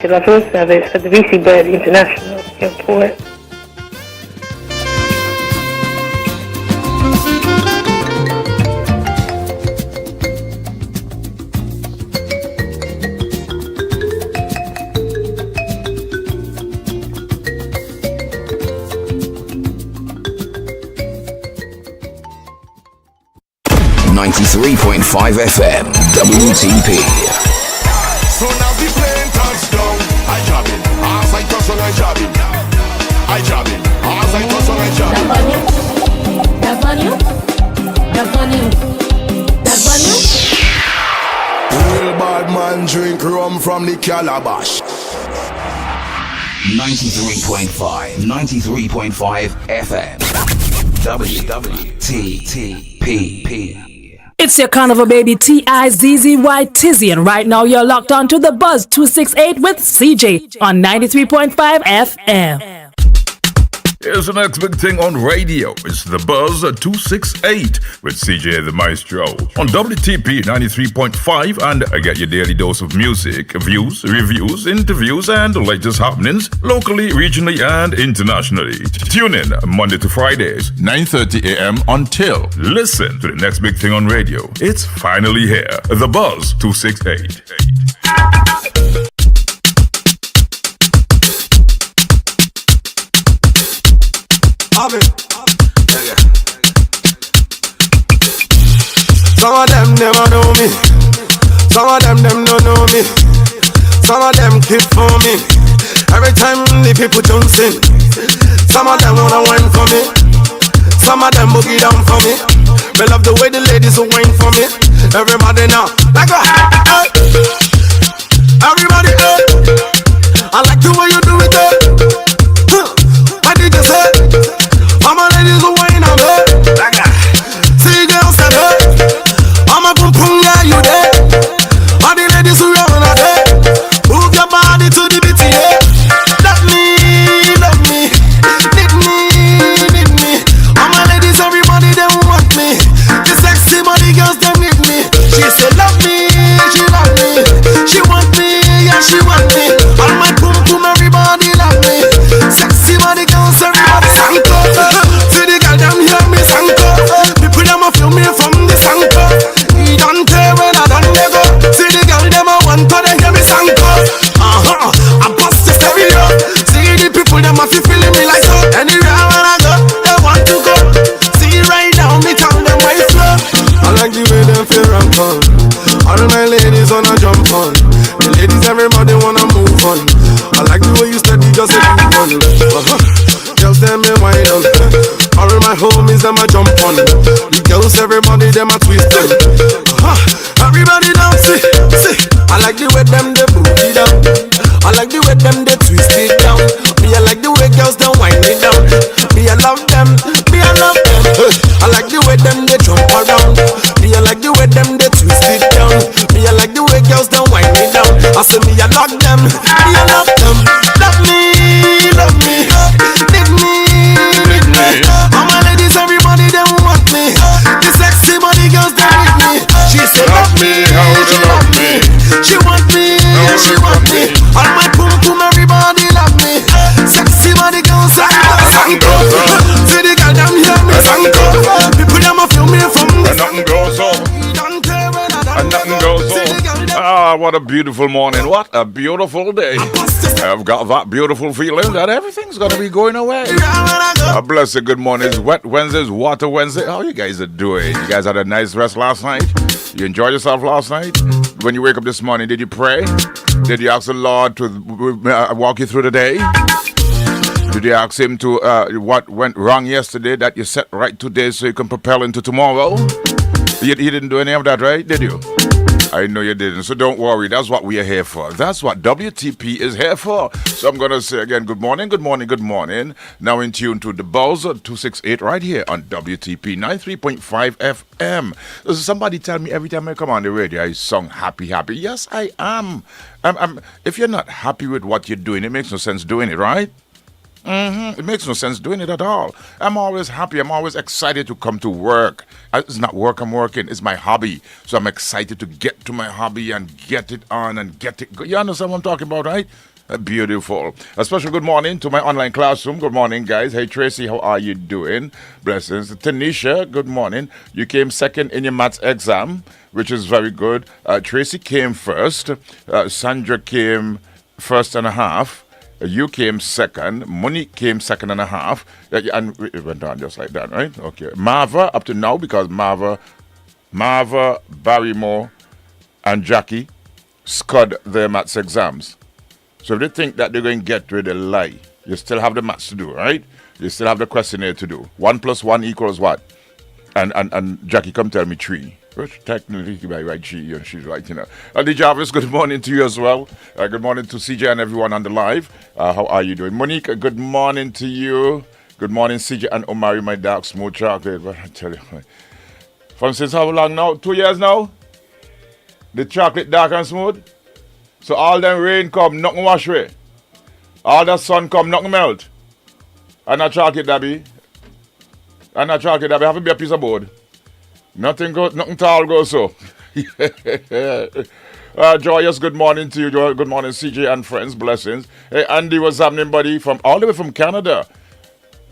Because I've listened to it for the BC Bird International Airport. FM, WTP. So now the plane touchdown, I jabbing. As I touch on, I jabbing. I jabbing. As I touch on, I jabbing. That's on you. That's on you. That's on you. Real bad man drink rum from the calabash. 93.5 FM, WTP. It's your carnival baby T-I-Z-Z-Y Tizzy, and right now you're locked on to the Buzz 268 with CJ on 93.5 FM. Here's the next big thing on radio. It's the Buzz 268 with CJ the Maestro on WTP 93.5, and I get your daily dose of music, views, reviews, interviews, and the latest happenings locally, regionally, and internationally. Tune in Monday to Fridays, 9:30 a.m. until. Listen to the next big thing on radio. It's finally here. The Buzz 268. Some of them never know me. Some of them don't know me. Some of them keep for me. Every time the people jump in, some of them wanna whine for me. Some of them boogie down for me. They love the way the ladies will whine for me. Everybody now, like a everybody I like the way you do it. I did you say? All my ladies will whine on me. See girls that I'm a boom boom, yeah, you there. All the ladies who run out there. Move your body to the beat, yeah. Love me, need me. All my ladies, everybody, they want me. The sexy body girls, they need me. She say love me, she love me. She want me, yeah, she want me. All my boom boom, everybody love me. Sexy body girls, everybody sanko. See the girl, them hear me sanko. People, them a feel me from the sanko. He don't care when I done they go. See the girl, them a want to they hear me sanko. I bust the stereo. See the people, them a feel feeling me like so. Anywhere when I go, they want to go. See right now, me tell them why flow. I like the way them feel ramp on. All my ladies wanna jump on. The ladies, everybody wanna move on. I like the way you steady, just a move on. Girls, them me wine on. All my homies, them a jump on. The girls, everybody, them a twist on. Everybody dance, see. I like the way them they booty down. I like the way them they twist it down. Me, I like the way girls don't wind it down. Me, I love them. Me, I love them. I like the way them they jump around. Me, I like the way them they twist it down. Me, I like the way girls don't wind it down. I say me, I love them. Me, I love them. Love me, need me. All my ladies, everybody, they want me. The sexy body girls, they need me. She say love me, how you love me. She want me, she want me. All my boom boom, everybody love me. Sexy body girls, sanko. See the girl, them hear me sanko. People, them a feel me from the Nothing goes on. And nothing goes on. Ah, what a beautiful morning. What a beautiful day. I've got that beautiful feeling that everything's going to be going away. A blessed good morning. It's Wet Wednesdays, Water Wednesday. How you guys are doing? You guys had a nice rest last night? You enjoyed yourself last night? When you wake up this morning, did you pray? Did you ask the Lord to walk you through the day? Did you ask him to what went wrong yesterday that you set right today so you can propel into tomorrow? You didn't do any of that, right? Did you? I know you didn't, so don't worry. That's what we are here for. That's what WTP is here for. So I'm going to say again, good morning, good morning, good morning. Now in tune to the Buzz 268 right here on WTP 93.5 FM. Somebody tell me every time I come on the radio, I song happy. Yes, I am. If you're not happy with what you're doing, it makes no sense doing it, right? It makes no sense doing it at all. I'm always happy. I'm always excited to come to work. It's not work I'm working. It's my hobby. So I'm excited to get to my hobby and get it on and get it. You understand what I'm talking about, right? Beautiful. A special good morning to my online classroom. Good morning, guys. Hey, Tracy, how are you doing? Blessings. Tanisha, good morning. You came second in your maths exam, which is very good. Tracy came first. Sandra came first and a half. You came second. Monique came second and a half. And it went on just like that, right? Okay. Marva, up to now, because Marva, Barrymore, and Jackie scud their maths exams. So if they think that they're going to get rid of the lie, you still have the maths to do, right? You still have the questionnaire to do. 1 + 1 equals what? And Jackie come tell me 3. Which technically by right she's right, you know. Lee Jarvis, good morning to you as well. Good morning to CJ and everyone on the live. How are you doing? Monique, good morning to you. Good morning, CJ and Omari, my dark smooth chocolate. But I tell you, from since how long now? 2 years now? The chocolate dark and smooth? So all them rain come, nothing wash away. All the sun come, nothing melt. And a chocolate dabby. And a chocolate dabby have to be a piece of board. Nothing tall goes so. Joyous, good morning to you. Good morning, CJ and friends. Blessings. Hey, Andy, what's happening, buddy? From all the way from Canada.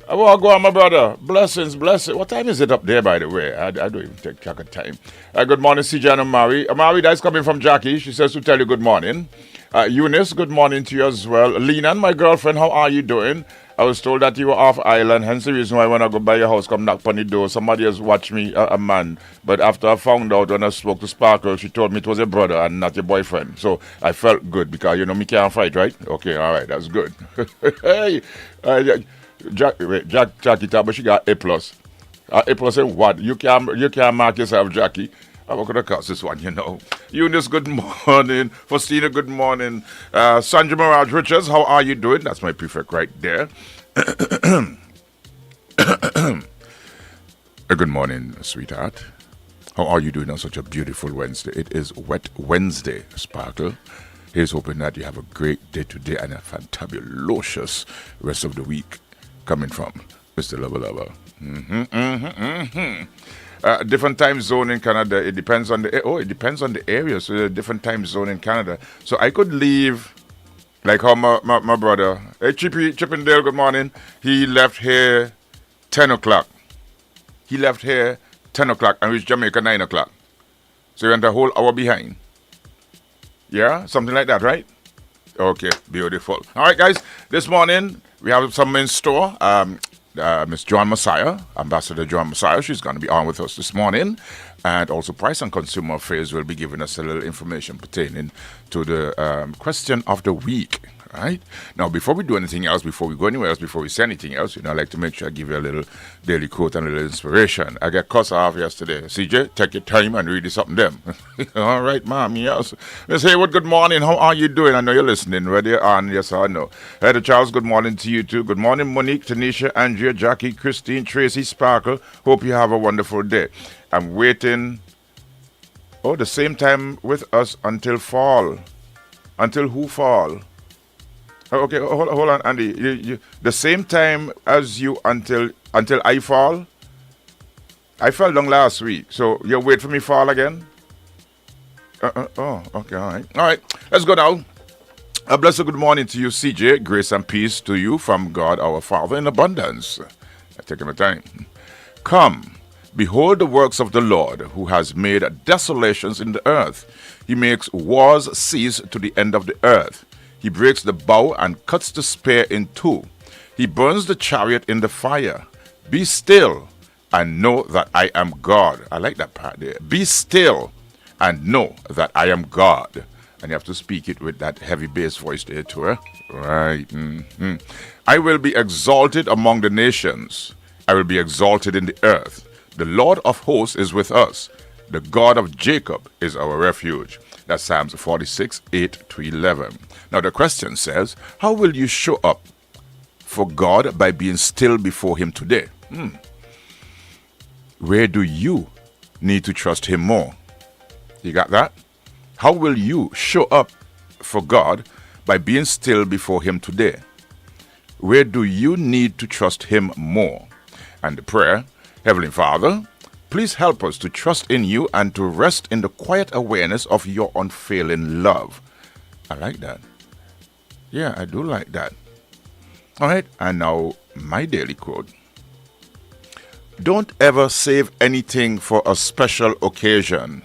I want to go on, my brother. Blessings. What time is it up there, by the way? I don't even take track of time. Good morning, CJ and Amari. Amari, that's coming from Jackie. She says to tell you good morning. Eunice, good morning to you as well. Lena, my girlfriend, how are you doing? I was told that you were off island, hence the reason why when I go by your house, come knock on the door. Somebody has watched me, a man. But after I found out when I spoke to Sparkle, she told me it was your brother and not your boyfriend. So I felt good because, you know, me can't fight, right? Okay, all right, that's good. Hey, Jackie talk, but she got A+. A+ in what? You can't mark yourself, Jackie. I'm going to cast this one, you know. Eunice, good morning. Faustina, good morning. Sandra Mirage Richards, how are you doing? That's my prefect right there. Good morning, sweetheart. How are you doing on such a beautiful Wednesday? It is Wet Wednesday, Sparkle. Here's hoping that you have a great day today and a fantabulous rest of the week coming from Mr. Lover. Different time zone in Canada. It depends on the area. So a different time zone in Canada. So I could leave, like how my brother, hey Chippendale, good morning. He left here 10 o'clock. He left here 10 o'clock and reached Jamaica 9 o'clock. So he went a whole hour behind. Yeah, something like that, right? Okay, beautiful. All right, guys. This morning we have some in store. Miss Joan Messiah, Ambassador Joan Messiah, she's going to be on with us this morning. And also Price and Consumer Affairs will be giving us a little information pertaining to the question of the week. Right? Now, before we do anything else, before we go anywhere else, before we say anything else, you know, I like to make sure I give you a little daily quote and a little inspiration. I got cussed off yesterday. CJ, take your time and read something them. All right, ma'am, yes. Miss Haywood, good morning. How are you doing? I know you're listening. Whether you're on, yes or no. Heather Charles, good morning to you too. Good morning, Monique, Tanisha, Andrea, Jackie, Christine, Tracy, Sparkle. Hope you have a wonderful day. I'm waiting, the same time with us until fall. Until who fall? Okay, hold on, Andy. You, the same time as you until I fall? I fell down last week, so you'll wait for me fall again? Okay, all right. All right, let's go now. A blessed good morning to you, CJ. Grace and peace to you from God our Father in abundance. I'm taking my time. Come, behold the works of the Lord, who has made desolations in the earth. He makes wars cease to the end of the earth. He breaks the bow and cuts the spear in two. He burns the chariot in the fire. Be still and know that I am God. I like that part there. Be still and know that I am God. And you have to speak it with that heavy bass voice there too. Right. Mm-hmm. I will be exalted among the nations. I will be exalted in the earth. The Lord of hosts is with us. The God of Jacob is our refuge. That's Psalms 46, 8-11. Now the question says, how will you show up for God by being still before Him today? Where do you need to trust Him more? You got that? How will you show up for God by being still before Him today? Where do you need to trust Him more? And the prayer, Heavenly Father, please help us to trust in you and to rest in the quiet awareness of your unfailing love. I like that. Yeah, I do like that. All right, and now my daily quote. Don't ever save anything for a special occasion.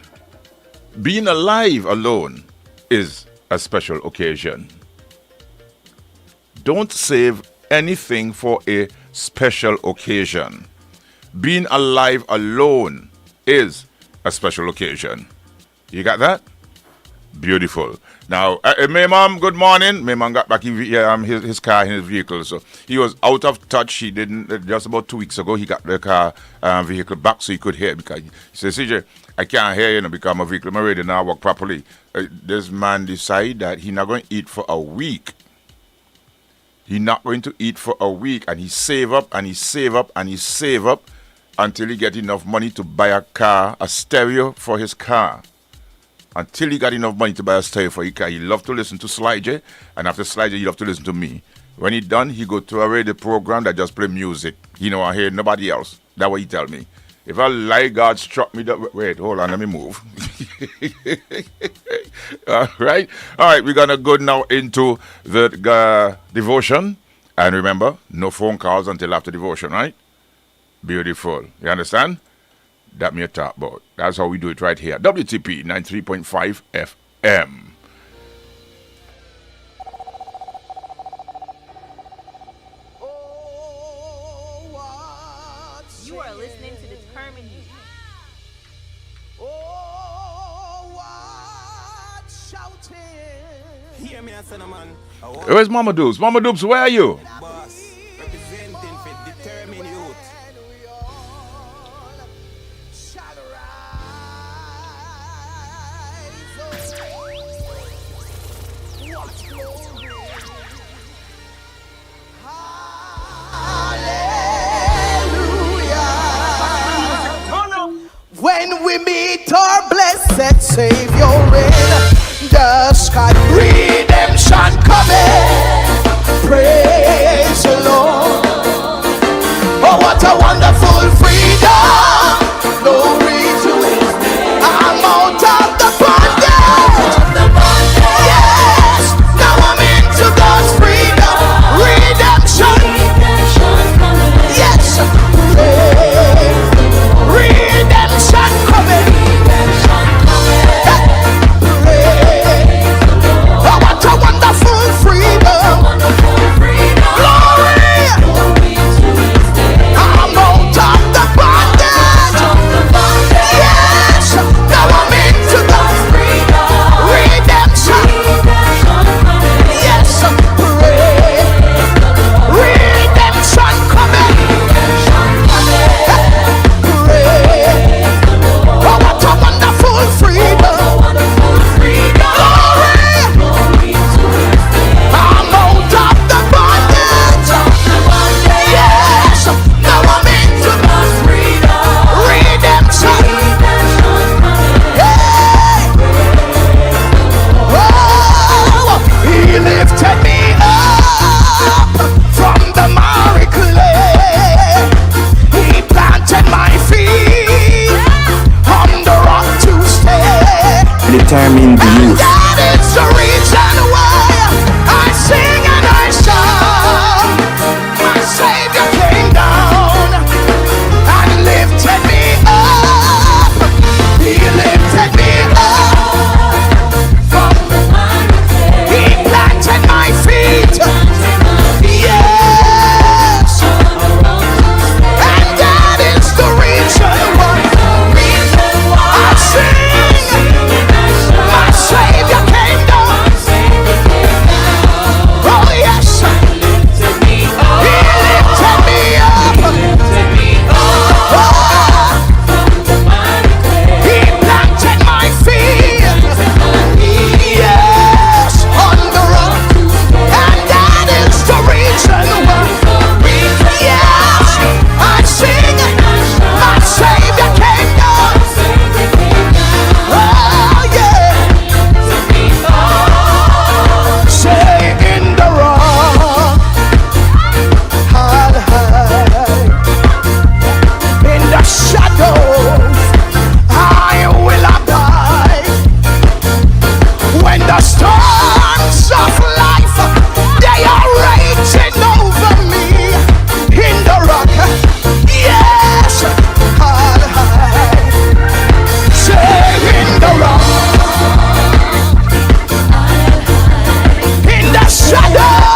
Being alive alone is a special occasion. Don't save anything for a special occasion. Being alive alone is a special occasion. You got that? Beautiful. Now, my mom, good morning. My mom got back in his car, in his vehicle. So he was out of touch. He didn't, just about 2 weeks ago, he got the car vehicle back so he could hear. Because he said, CJ, I can't hear you because my vehicle, my radio now work properly. This man decided that he's not going to eat for a week. He's not going to eat for a week. And he save up and he save up and he save up until he get enough money to buy a stereo for his car. Until he got enough money to buy a stereo for his car. He loved to listen to Sly J, and after Sly J, he loved to listen to me. When he done, he go to a radio program that just play music. He know I hear nobody else. That's what he tell me. If I lie, God struck me that. Wait, hold on, let me move. All right, we're gonna go now into the devotion, and remember, no phone calls until after devotion, right? Beautiful. You understand? That me talk about. That's how we do it right here. Wtp 93.5 FM. You are listening to Determine You. Hear me, I said, man. Where's Mama Dubs? Mama Dubs, where are you? Boss, representing for Determine Youth. When we meet our blessed Savior in the sky, redemption coming. Praise the Lord. Oh, what a wonderful freedom. Glory to His name. I'm out of the bondage. Yes, now I'm into God's freedom. Redemption. Yes, redemption coming. Oh, what a wonderful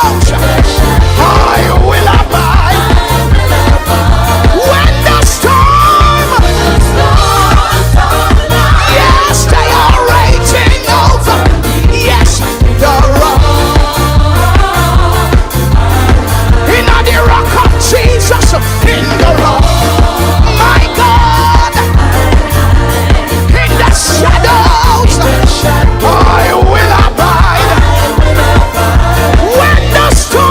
shadows, I will abide. When the storm, yes, they are raging over. Yes, the rock. In the rock of Jesus, in the rock, my God, in the shadows, I will abide. When the storm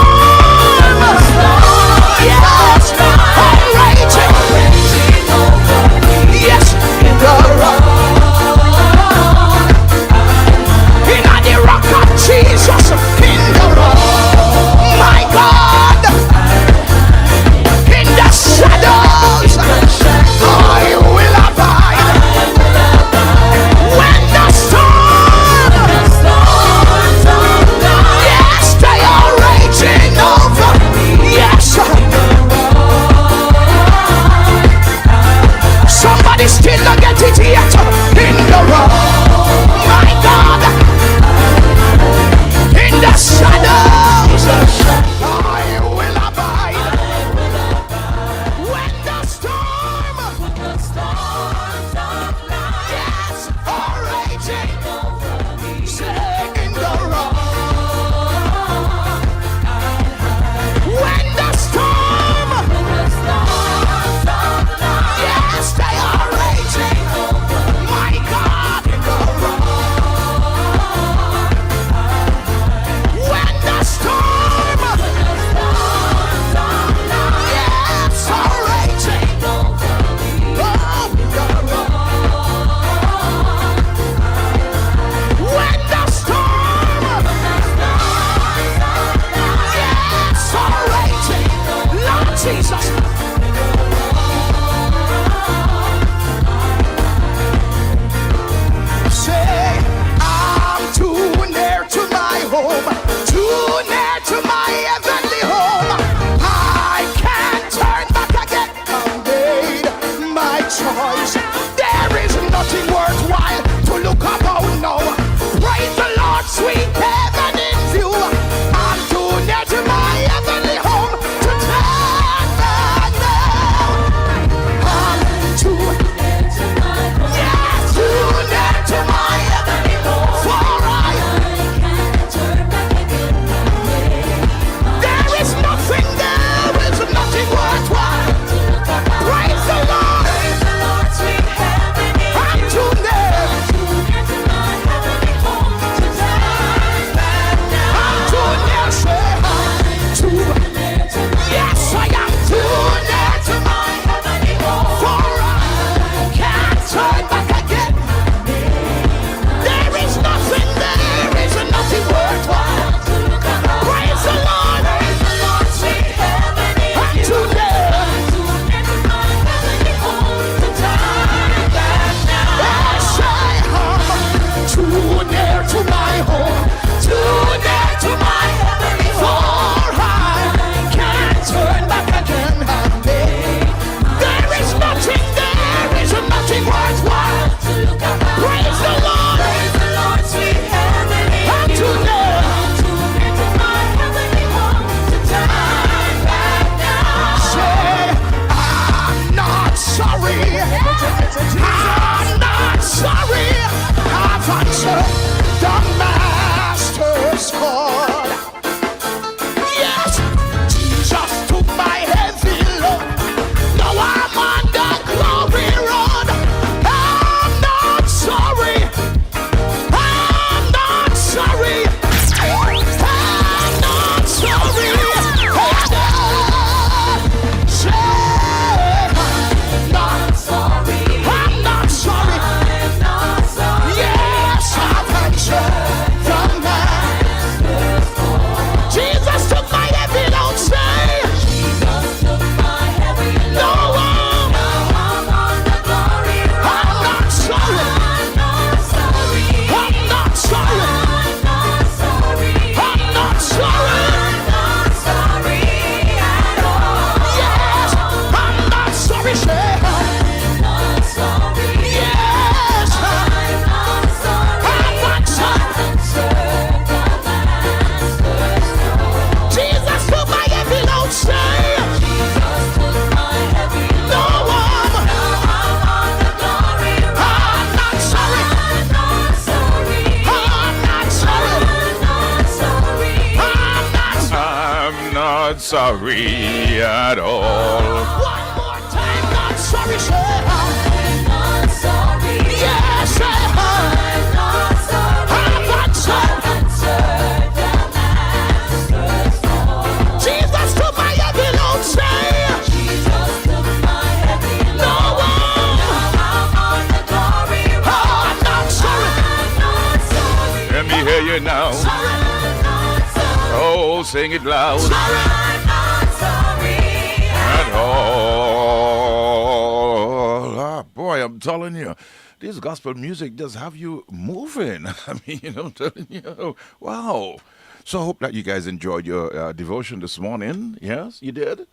not sorry at all. One more time, not sorry, sir. I'm not sorry. Yes, sir. I'm not sorry. I'm not sorry. Jesus took my heavy load, say. Jesus took my heavy load. No one. Now I'm on the glory road. Oh, I'm not sorry. I'm not sorry. Let me hear you now. Sorry. I'm not sorry. Oh, sing it loud. Sorry. I'm not sorry At all. Ah, boy, I'm telling you, this gospel music does have you moving. I mean, I'm telling you, wow. So I hope that you guys enjoyed your devotion this morning. Yes, you did?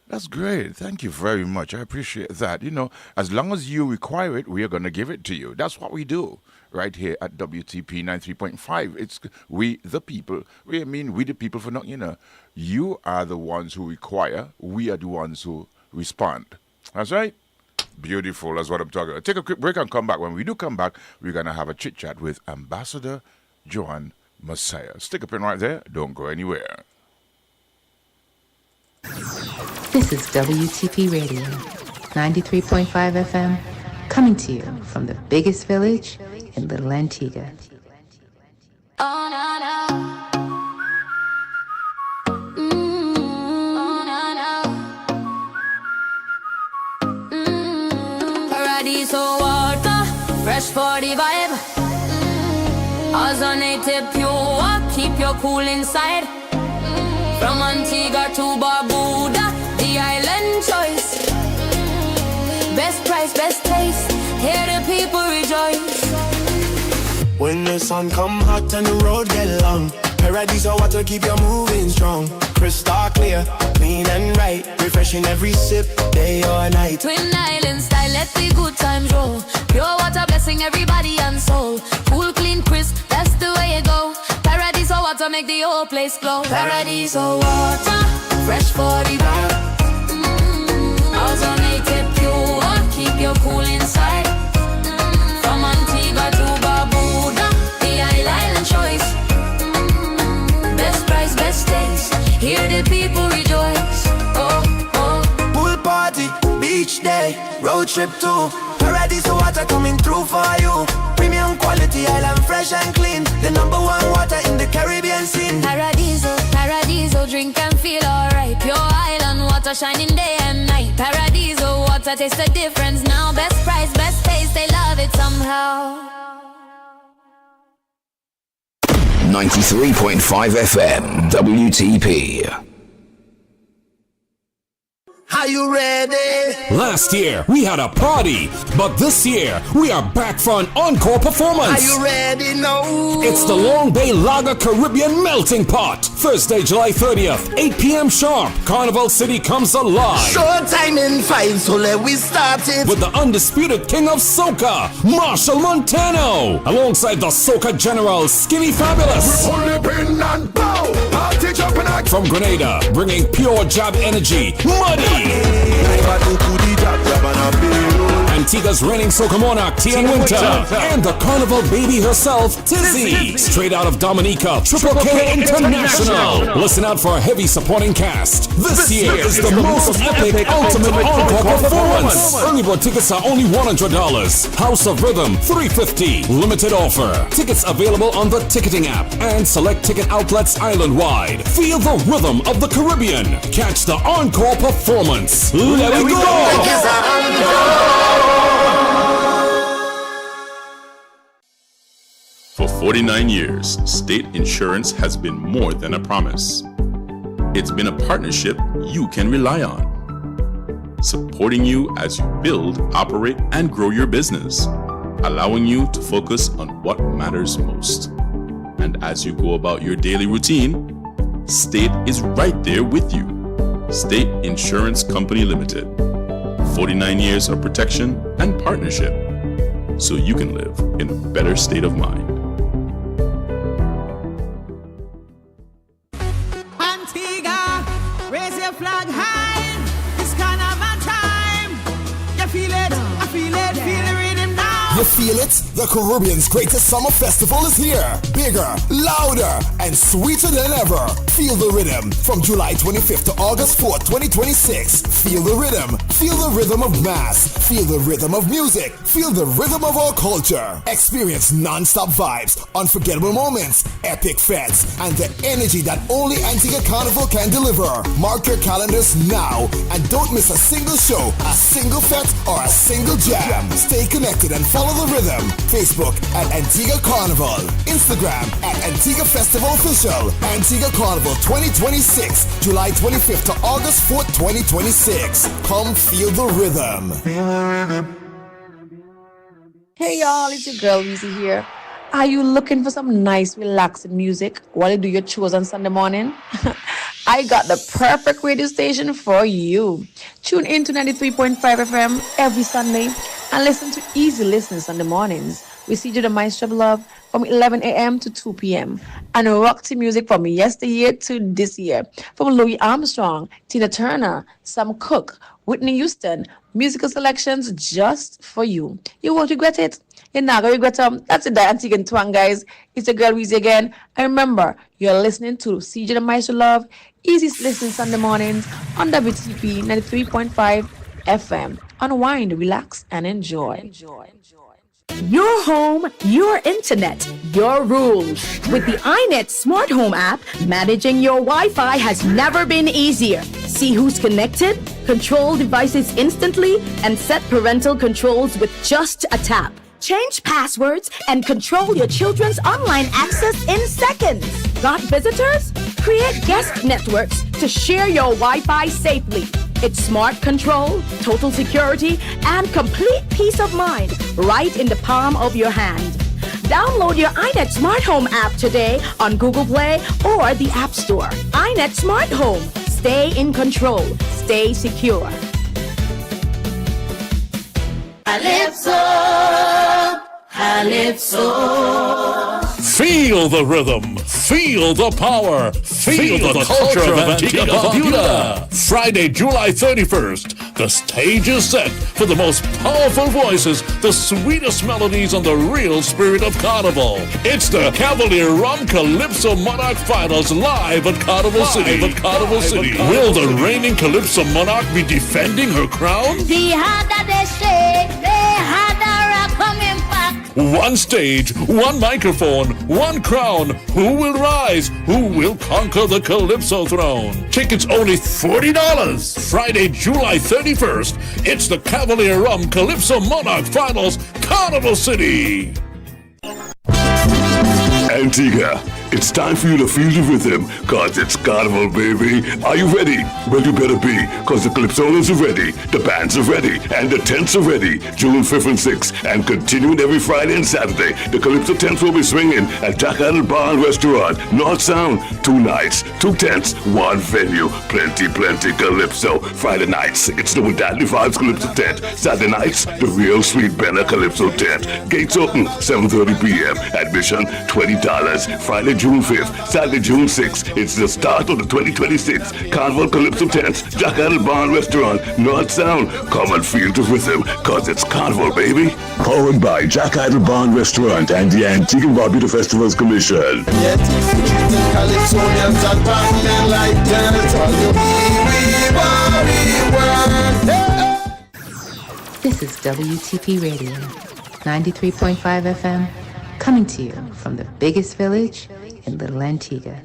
That's great. Thank you very much. I appreciate that. You know, as long as you require it, we are going to give it to you. That's what we do right here at WTP 93.5. It's we, the people. We the people for not, you are the ones who require. We are the ones who respond. That's right. Beautiful. That's what I'm talking about. Take a quick break and come back. When we do come back, we're going to have a chit chat with Ambassador Joan Messiah. Stick a pin right there. Don't go anywhere. This is WTP Radio, 93.5 FM, coming to you from the biggest village in Little Antigua. Oh, no, no. Oh, no, no. Paradiso water, fresh for the vibe. Ozonated pure, keep your cool inside. From Antigua to Barbuda, the island choice. Best price, best taste, here the people rejoice. When the sun come hot and the road get long, Paradiso water keep you moving strong. Crystal clear, clean and right, refreshing every sip, day or night. Twin island style, let the good times roll. Pure water blessing everybody and soul. Cool, clean, crisp, that's the way it go. Paradiso water make the whole place glow. Paradiso water, fresh for the vibe. Ozonated pure, keep you cool inside. From Antigua to Barbuda, the island choice. Best price, best taste, here the people rejoice. Oh, oh. Pool party, beach day, road trip too. Paradiso water coming through for you. Premium quality, island fresh and clean. The number one water in the Caribbean scene. Paradiso, Paradiso, drink and feel alright. Pure island water shining day and night. Paradiso water, taste the difference now. Best price, best taste, they love it somehow. 93.5 FM, WTP. Are you ready? Last year, we had a party, but this year, we are back for an encore performance. Are you ready now? It's the Long Bay Lager Caribbean Melting Pot. Thursday, July 30th, 8 p.m. sharp. Carnival City comes alive. Showtime in 5, so let we start it. With the undisputed king of soca, Marshall Montano. Alongside the soca general, Skinny Fabulous. From Grenada, bringing pure jab energy, Muddy. Antigua's reigning soca monarch, Tian Winter. And the carnival baby herself, Tizzy. Straight out of Dominica, Triple K International. Listen out for a heavy supporting cast. This year is the most epic ultimate encore performance. Early bird tickets are only $100. House of Rhythm, $350. Limited offer. Tickets available on the ticketing app and select ticket outlets island-wide. Feel the rhythm of the Caribbean. Catch the encore performance. Let it go! For 49 years, State Insurance has been more than a promise. It's been a partnership you can rely on, supporting you as you build, operate, and grow your business, allowing you to focus on what matters most. And as you go about your daily routine, State is right there with you. State Insurance Company Limited. 49 years of protection and partnership, so you can live in a better state of mind. Antigua, raise your flag high. It's carnival time. You feel it, I feel it, feel the rhythm now. You feel it? The Caribbean's greatest summer festival is here. Bigger, louder, and sweeter than ever. Feel the rhythm from July 25th to August 4th, 2026. Feel the rhythm. Feel the rhythm of mass. Feel the rhythm of music. Feel the rhythm of our culture. Experience non-stop vibes, unforgettable moments, epic fests, and the energy that only Antigua Carnival can deliver. Mark your calendars now and don't miss a single show, a single fete, or a single jam. Stay connected and follow the rhythm. Facebook at Antigua Carnival. Instagram at Antigua Festival Official. Antigua Carnival 2026, July 25th to August 4th, 2026. Come feel the rhythm. Hey y'all, it's your girl Weezy here. Are you looking for some nice, relaxing music while you do your chores on Sunday morning? I got the perfect radio station for you. Tune in to 93.5 FM every Sunday and listen to Easy Listening Sunday mornings with CJ the Maestro of Love from 11 a.m. to 2 p.m. and rock to music from yesteryear to this year from Louis Armstrong, Tina Turner, Sam Cooke, Whitney Houston, musical selections just for you. You won't regret it. You're not going to regret them. That's it, Antigua and Twang, guys. It's your girl Weezy again. And remember, you're listening to CJ the Maestro Love, Easy Listening Sunday mornings on WTP 93.5 FM. Unwind, relax, and enjoy. Your home, your internet, your rules. With the iNet Smart Home app, managing your Wi-Fi has never been easier. See who's connected, control devices instantly, and set parental controls with just a tap. Change passwords and control your children's online access in seconds. Got visitors? Create guest networks to share your Wi-Fi safely. It's smart control, total security, and complete peace of mind right in the palm of your hand. Download your iNet Smart Home app today on Google Play or the App Store. iNet Smart Home. Stay in control. Stay secure. Calypso, Calypso. Feel the rhythm, feel the power, feel the culture of Antigua Barbuda. Friday, July 31st, the stage is set for the most powerful voices, the sweetest melodies, and the real spirit of Carnival. It's the Cavalier Rum Calypso Monarch Finals live at Carnival City. Will the reigning Calypso Monarch be defending her crown? The harder they shake, the harder I coming back. One stage, one microphone, one crown. Who will rise? Who will conquer the Calypso throne? Tickets only $40. Friday, July 31st. It's the Cavalier Rum Calypso Monarch Finals, Carnival City. Antigua, it's time for you to feel the rhythm, cause it's Carnival, baby. Are you ready? Well, you better be, cause the Calypsonas are ready, the bands are ready, and the tents are ready. June 5th and 6th, and continuing every Friday and Saturday, the Calypso tents will be swinging at Jack Idle Bar and Restaurant, North Sound. 2 nights, 2 tents, 1 venue. Plenty Calypso. Friday nights, it's the Wadadley Vibes Calypso tent. Saturday nights, the real Sweet Bella Calypso tent. Gates open 7:30 p.m. Admission $20. Friday, June 5th, Saturday, June 6th. It's the start of the 2026 Carnival Calypso Tents, Jack Idle Bar and Restaurant, North Sound. Come and feel the rhythm, cause it's Carnival, baby. Powered by Jack Idle Bar and Restaurant and the Antigua Barbuda Festivals Commission. This is WTP Radio, 93.5 FM, coming to you from the biggest village in Little Antigua.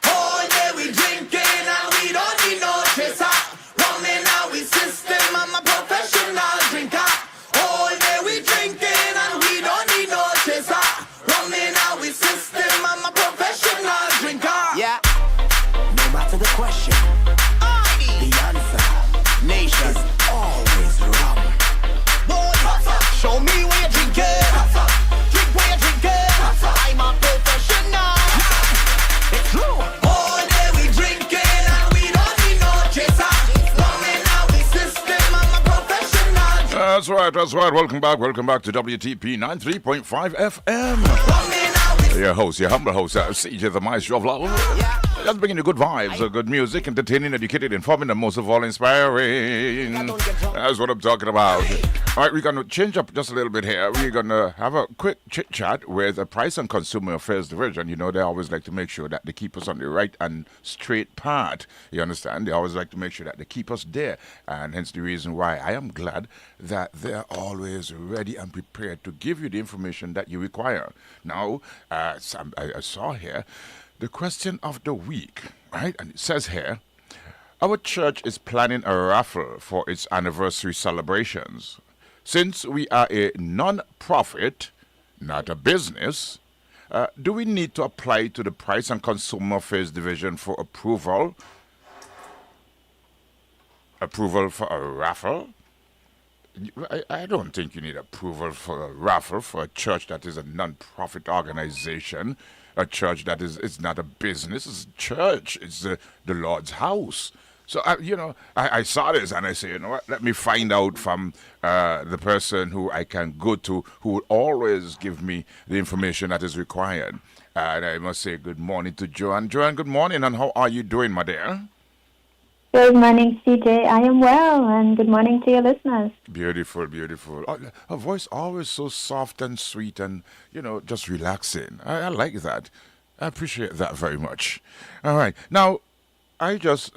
All day we drinking and we don't need no chaser. Running out with system, I'm a professional drinker. All day we drinking and we don't need no chaser. Running out with system, I'm a professional drinker. Yeah. No matter the question, the answer, nation, always wrong. Boy, show me where you're drinking. Drink where you're drinking. I'm a professional. It's true. All day we drinking and we don't need no chaser. Running out with system, I'm a professional. That's right. Welcome back to WTP 93.5 FM. Your host, your humble host, CJ the Maestro of Love. just bringing you good vibes, good music, entertaining, educated, informing, and most of all, inspiring. That's what I'm talking about. All right, we're going to change up just a little bit here. We're going to have a quick chit chat with the Price and Consumer Affairs Division. You know, they always like to make sure that they keep us on the right and straight path. You understand? They always like to make sure that they keep us there. And hence the reason why I am glad that they're always ready and prepared to give you the information that you require. Now, I saw here the question of the week, right? And it says here, our church is planning a raffle for its anniversary celebrations. Since we are a non-profit, not a business, do we need to apply to the Price and Consumer Affairs Division for approval? Approval for a raffle? I don't think you need approval for a raffle for a church that is a non-profit organization, a church that is not a business, it's a church, it's the Lord's house. So, I saw this and I say, you know what, let me find out from the person who I can go to, who will always give me the information that is required. And I must say good morning to Joanne. Joanne, good morning, and how are you doing, my dear? Good morning, CJ. I am well, and good morning to your listeners. Beautiful, beautiful. Her voice always so soft and sweet and, just relaxing. I like that. I appreciate that very much. All right. Now, I just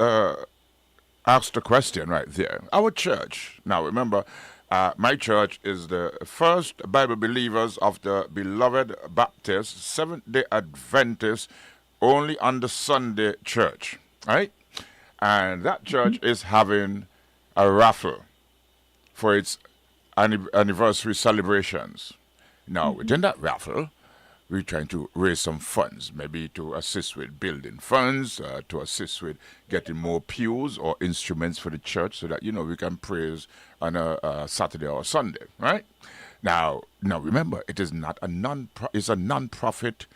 asked a question right there. Our church, now remember, my church is the First Bible Believers of the Beloved Baptist Seventh-day Adventist only on the Sunday church, right? And that church is having a raffle for its anniversary celebrations. Now, within that raffle, we're trying to raise some funds, maybe to assist with building funds, to assist with getting more pews or instruments for the church so that, we can praise on a Saturday or Sunday, right? Now remember, it is not it's a non-profit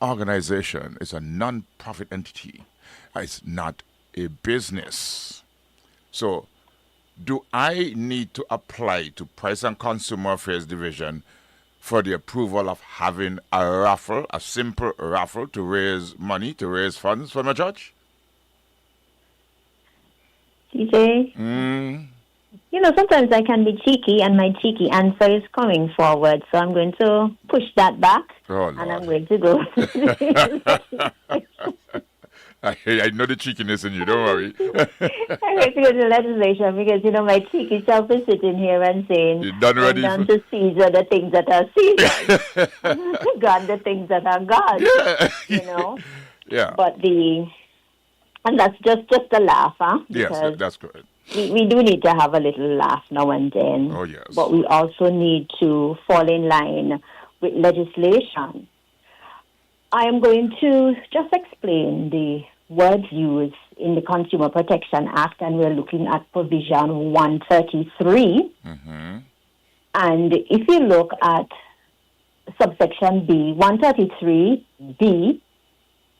organization. It's a non-profit entity. It's not a business. So, do I need to apply to Price and Consumer Affairs Division for the approval of having a raffle, a simple raffle to raise money, to raise funds for my church? CJ? Sometimes I can be cheeky, and my cheeky answer is coming forward, so I'm going to push that back, and I'm going to go. I know the cheekiness in you, don't worry. I'm going to go to legislation because, my cheeky self is sitting here and saying, you're done ready to Caesar the things that are Caesar, God the things that are God, Yeah. But and that's just a laugh, huh? Yes, that's good. We do need to have a little laugh now and then. Oh, yes. But we also need to fall in line with legislation. I am going to just explain the words used in the Consumer Protection Act, and we're looking at provision 133. Mm-hmm. And if you look at subsection B, 133B,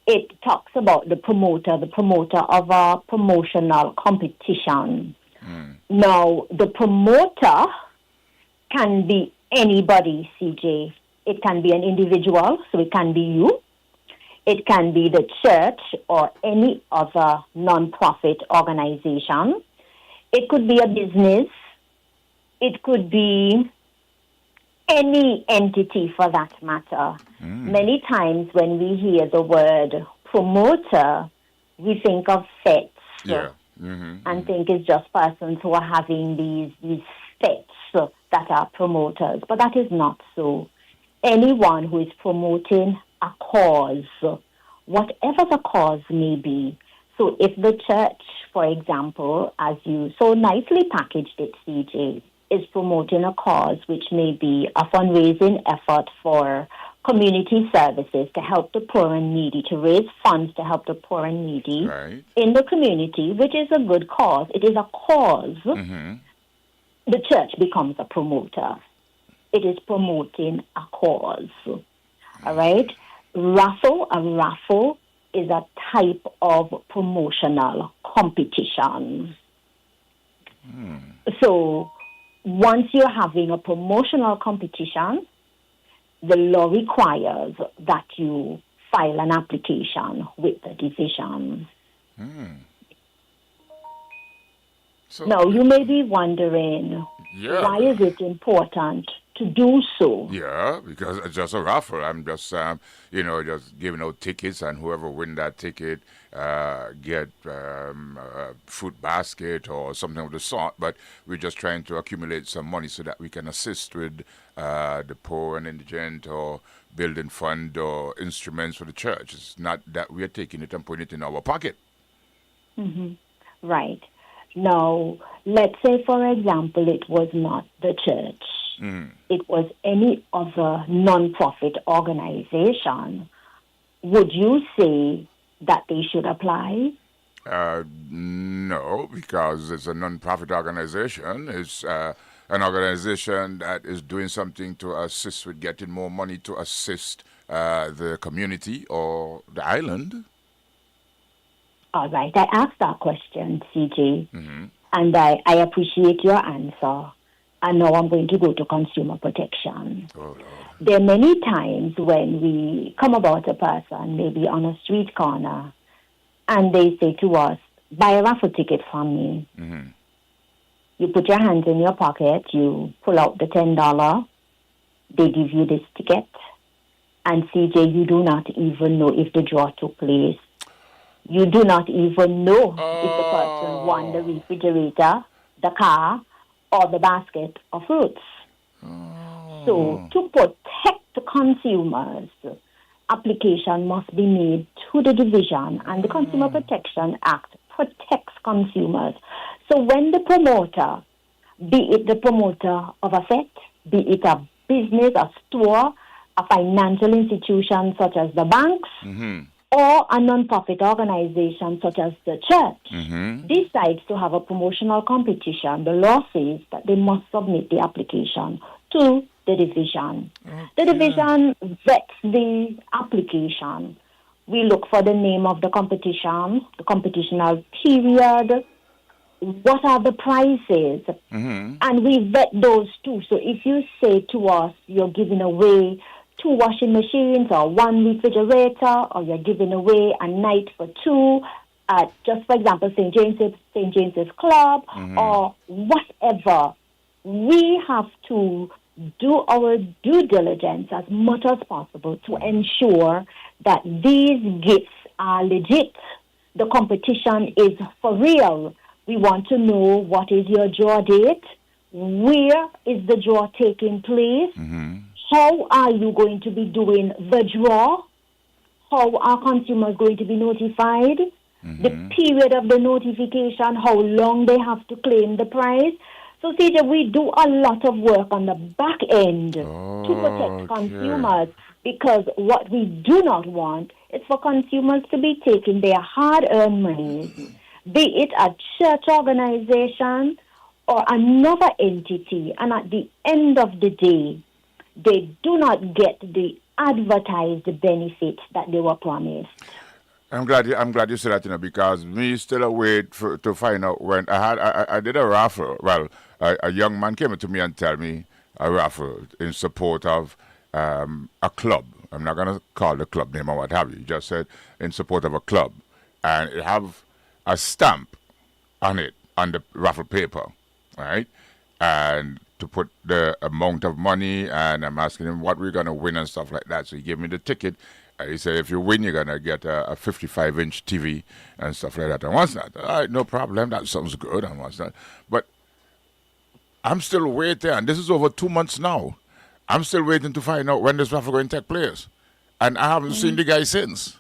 it talks about the promoter of a promotional competition. Now, the promoter can be anybody, CJ. It can be an individual, so it can be you. It can be the church or any other non-profit organization. It could be a business. It could be any entity for that matter. Many times when we hear the word promoter, we think of sets and think it's just persons who are having these sets that are promoters. But that is not so. Anyone who is promoting a cause, whatever the cause may be. So if the church, for example, as you so nicely packaged it, CJ, is promoting a cause which may be a fundraising effort for community services to help the poor and needy, to raise funds to help the poor and needy in the community, which is a good cause. It is a cause. The church becomes a promoter. It is promoting a cause. All right? A raffle is a type of promotional competition. So once you're having a promotional competition, the law requires that you file an application with the division. So, now, you may be wondering, why is it important to do so? Yeah, because it's just a raffle. I'm just, just giving out tickets, and whoever win that ticket get a fruit basket or something of the sort. But we're just trying to accumulate some money so that we can assist with the poor and indigent, or building fund or instruments for the church. It's not that we are taking it and putting it in our pocket. Right. Now, let's say, for example, it was not the church. It was any other non-profit organization. Would you say that they should apply? No, because it's a non-profit organization. It's an organization that is doing something to assist with getting more money to assist the community or the island. All right. I asked that question, CJ, and I appreciate your answer. And now I'm going to go to consumer protection. There are many times when we come about a person, maybe on a street corner, and they say to us, buy a raffle ticket from me. You put your hands in your pocket, you pull out the $10, they give you this ticket, and CJ, you do not even know if the draw took place. You do not even know if the person won the refrigerator, the car, or the basket of fruits. So, to protect the consumers, application must be made to the division, and the Consumer Protection Act protects consumers. So, when the promoter, be it the promoter of a fete, be it a business, a store, a financial institution such as the banks, or a non-profit organization such as the church, decides to have a promotional competition, the law says that they must submit the application to the division. The division vets the application. We look for the name of the competition, the competitional period, what are the prices, and we vet those too. So if you say to us you're giving away 2 washing machines or 1 refrigerator, or you're giving away a night for 2 at, just for example, St. James's Club, or whatever, we have to do our due diligence as much as possible to ensure that these gifts are legit. The competition is for real. We want to know what is your draw date, where is the draw taking place, how are you going to be doing the draw? How are consumers going to be notified? The period of the notification, how long they have to claim the prize. So, CJ, we do a lot of work on the back end to protect consumers, because what we do not want is for consumers to be taking their hard-earned money, be it a church organization or another entity, and at the end of the day, they do not get the advertised benefits that they were promised. I'm glad you said that, because me still wait to find out when I did a raffle. Well, a young man came to me and tell me a raffle in support of a club. I'm not going to call the club name or what have you. He just said in support of a club, and it have a stamp on it, on the raffle paper, right? And to put the amount of money, and I'm asking him what we're going to win and stuff like that. So he gave me the ticket. He said, if you win, you're going to get a 55-inch TV and stuff like that. And what's that? All right, no problem. That sounds good. And what's that? But I'm still waiting, and this is over 2 months now. I'm still waiting to find out when this raffle going to take place. And I haven't seen the guy since.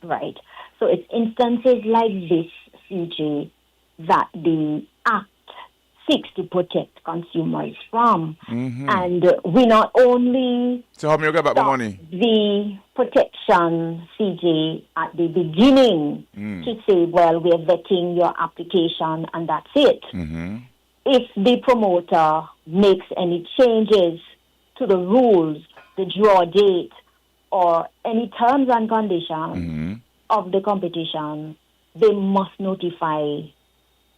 Right. So it's instances like this, CJ, that the Act seeks to protect consumers from. And we not only so how me you get back my money? The protection, CJ, at the beginning to say, well, we're vetting your application and that's it. If the promoter makes any changes to the rules, the draw date, or any terms and conditions of the competition, they must notify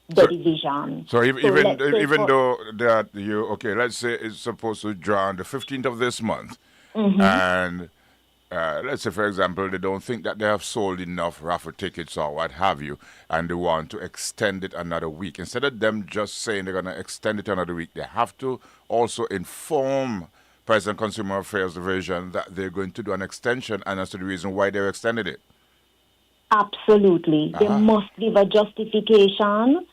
the division. So even though that let's say it's supposed to draw on the 15th of this month, and let's say, for example, they don't think that they have sold enough raffle tickets or what have you, and they want to extend it another week. Instead of them just saying they're going to extend it another week, they have to also inform Price and Consumer Affairs Division that they're going to do an extension and as to the reason why they're extending it. Absolutely. They must give a justification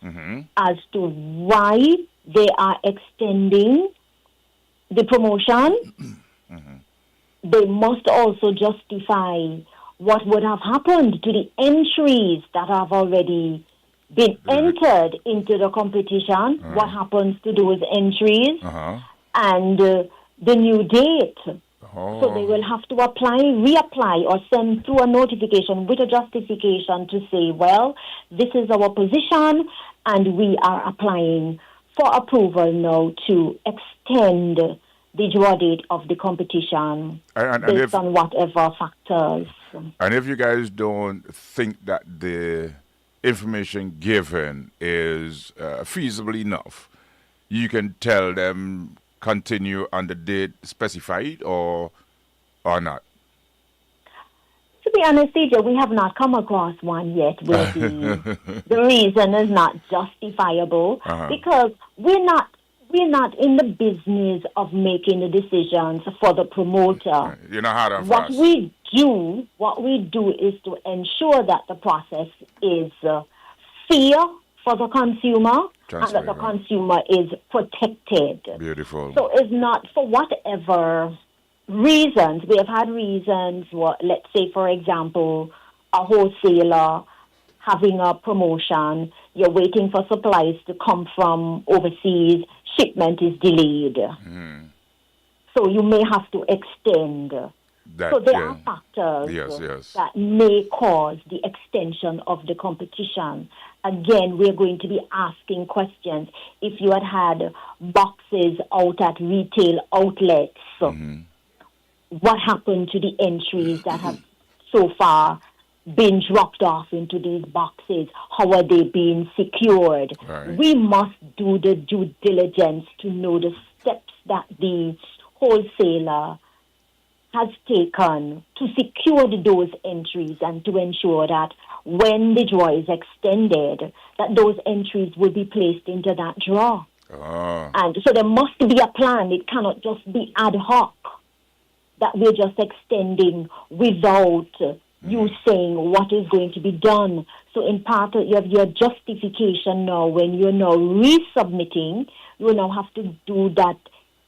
as to why they are extending the promotion. They must also justify what would have happened to the entries that have already been entered into the competition, what happens to those entries, and the new date. So they will have to reapply, or send through a notification with a justification to say, well, this is our position, and we are applying for approval now to extend the draw date of the competition based on whatever factors. And if you guys don't think that the information given is feasible enough, you can tell them continue on the date specified or not. To be honest, CJ, we have not come across one yet where the reason is not justifiable because we're not in the business of making the decisions for the promoter. You know how to What we do is to ensure that the process is fair for the consumer and that the consumer is protected. Beautiful. So it's not for whatever reasons. We have had reasons, let's say, for example, a wholesaler having a promotion, you're waiting for supplies to come from overseas, shipment is delayed. So you may have to extend. So there are factors that may cause the extension of the competition. Again, we're going to be asking questions. If you had boxes out at retail outlets, what happened to the entries that have so far been dropped off into these boxes? How are they being secured? We must do the due diligence to know the steps that the wholesaler has taken to secure those entries and to ensure that when the draw is extended, that those entries will be placed into that draw. And so there must be a plan. It cannot just be ad hoc that we're just extending without you saying what is going to be done. So in part, you have your justification now. When you're now resubmitting, you now have to do that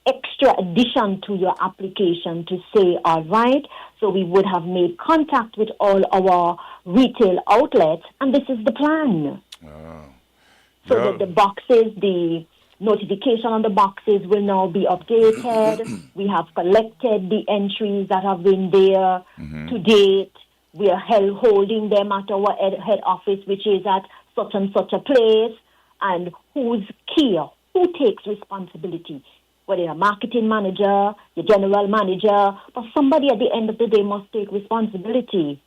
extra addition to your application to say, all right, so we would have made contact with all our retail outlets, and this is the plan. So that the boxes, the notification on the boxes will now be updated. We have collected the entries that have been there to date. We are holding them at our head office, which is at such and such a place, and who's care, who takes responsibility, whether you're a marketing manager, your general manager, but somebody at the end of the day must take responsibility.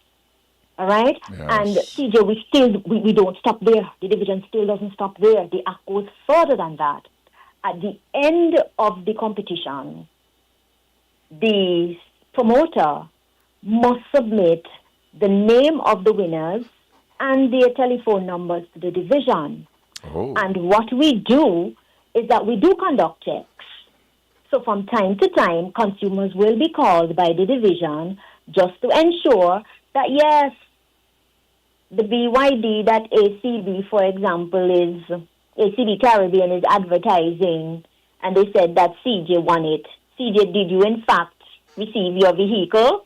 All right? And CJ, we don't stop there. The division still doesn't stop there. The act goes further than that. At the end of the competition, the promoter must submit the name of the winners and their telephone numbers to the division. And what we do is that we do conduct checks. So from time to time, consumers will be called by the division just to ensure that, yes, the BYD that ACB, for example, ACB Caribbean is advertising, and they said that CJ won it. CJ, did you in fact receive your vehicle?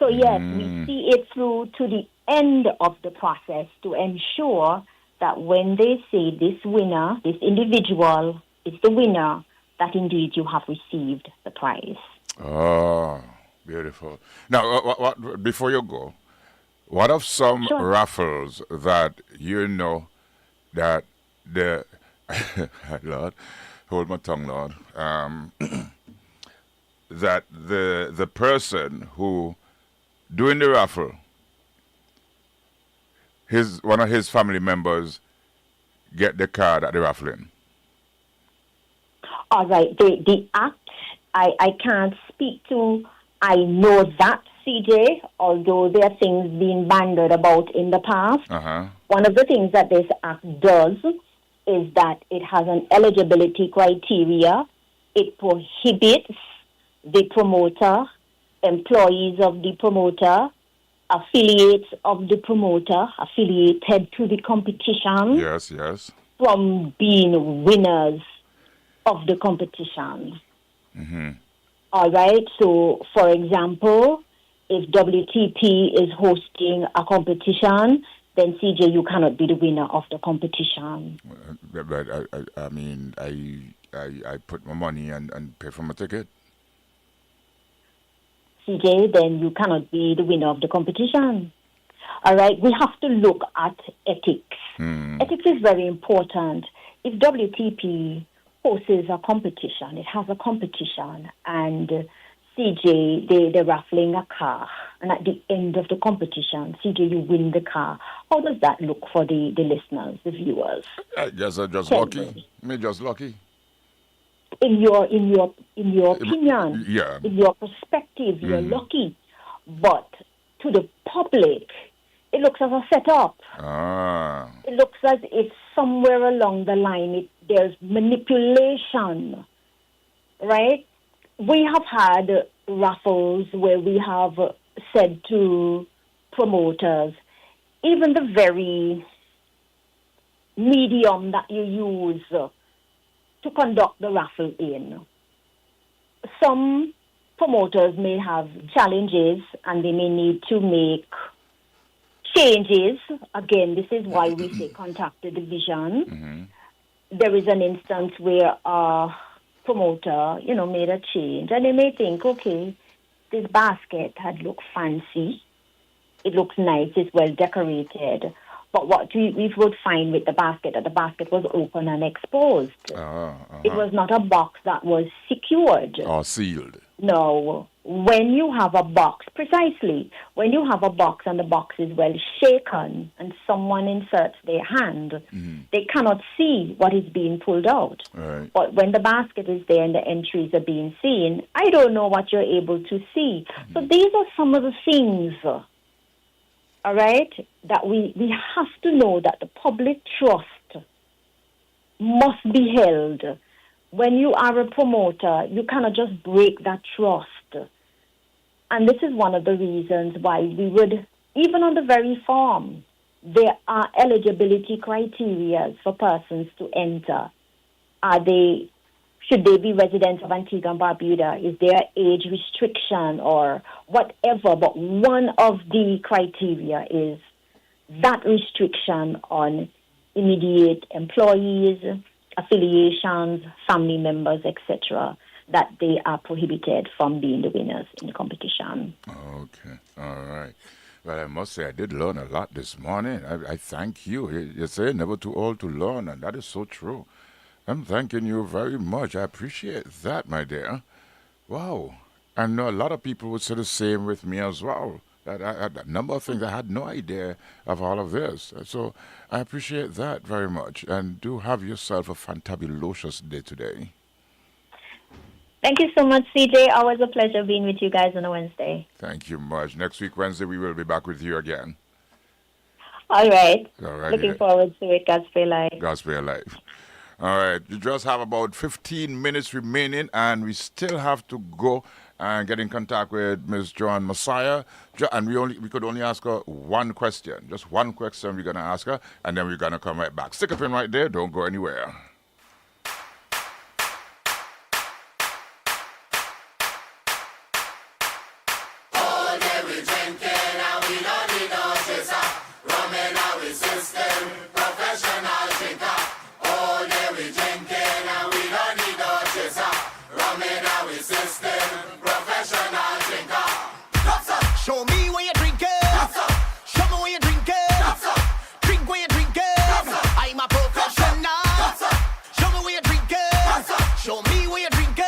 So yes, we see it through to the end of the process to ensure that when they say this winner, this individual is the winner, that indeed you have received the prize. Oh, beautiful. Now, what before you go, what of some raffles that you know that the Lord, hold my tongue, Lord, that the person who doing the raffle, one of his family members get the card at the raffling? All right, the act, I can't speak to I know that, CJ, although there are things being bandied about in the past, one of the things that this act does is that it has an eligibility criteria. It prohibits the promoter, employees of the promoter, affiliates of the promoter, affiliated to the competition. Yes, yes. From being winners of the competition. All right. So, for example, if WTP is hosting a competition, then CJ, you cannot be the winner of the competition. But I mean, I put my money and pay for my ticket. CJ, then you cannot be the winner of the competition. All right. We have to look at ethics. Ethics is very important. If WTP hosts a competition, it has a competition, and CJ, they're raffling a car, and at the end of the competition, CJ, you win the car. How does that look for the listeners, the viewers? Just lucky. Me just lucky. In your opinion, yeah. In your perspective, you're lucky, but to the public, it looks as a setup. It looks as if somewhere along the line there's manipulation, right? We have had raffles where we have said to promoters, even the very medium that you use to conduct the raffle in. Some promoters may have challenges and they may need to make changes. Again, this is why we say contact the division. There is an instance where a promoter, made a change, and they may think, okay, this basket had looked fancy. It looks nice. It's well decorated. But what we would find with the basket, that the basket was open and exposed. It was not a box that was secured. Or sealed. No. When you have a box, precisely, when you have a box and the box is well shaken and someone inserts their hand, they cannot see what is being pulled out. Right. But when the basket is there and the entries are being seen, I don't know what you're able to see. So these are some of the things, all right, that we have to know that the public trust must be held. When you are a promoter, you cannot just break that trust. And this is one of the reasons why we would, even on the very form, there are eligibility criteria for persons to enter. Should they be residents of Antigua and Barbuda? Is there age restriction or whatever? But one of the criteria is that restriction on immediate employees, affiliations, family members, etc., that they are prohibited from being the winners in the competition. Okay, all right. Well, I must say I did learn a lot this morning. I thank you. You say never too old to learn, and that is so true. I'm thanking you very much. I appreciate that, my dear. Wow. I know a lot of people would say the same with me as well. A number of things, I had no idea of all of this. So I appreciate that very much. And do have yourself a fantabulous day today. Thank you so much, CJ. Always a pleasure being with you guys on a Wednesday. Thank you much. Next week, Wednesday, we will be back with you again. All right. All right. Looking forward to it. God's Spray Life. God's Spray Life. All right. You just have about 15 minutes remaining, and we still have to go and get in contact with Ms. Joan Messiah. And we could only ask her one question. Just one question we're going to ask her, and then we're going to come right back. Stick a pin right there. Don't go anywhere. Show me where you're drinking. Show me where you're drinking. Drink where you're drinking. I'm a professional. Show me where you're drinking. Show me where you're drinking.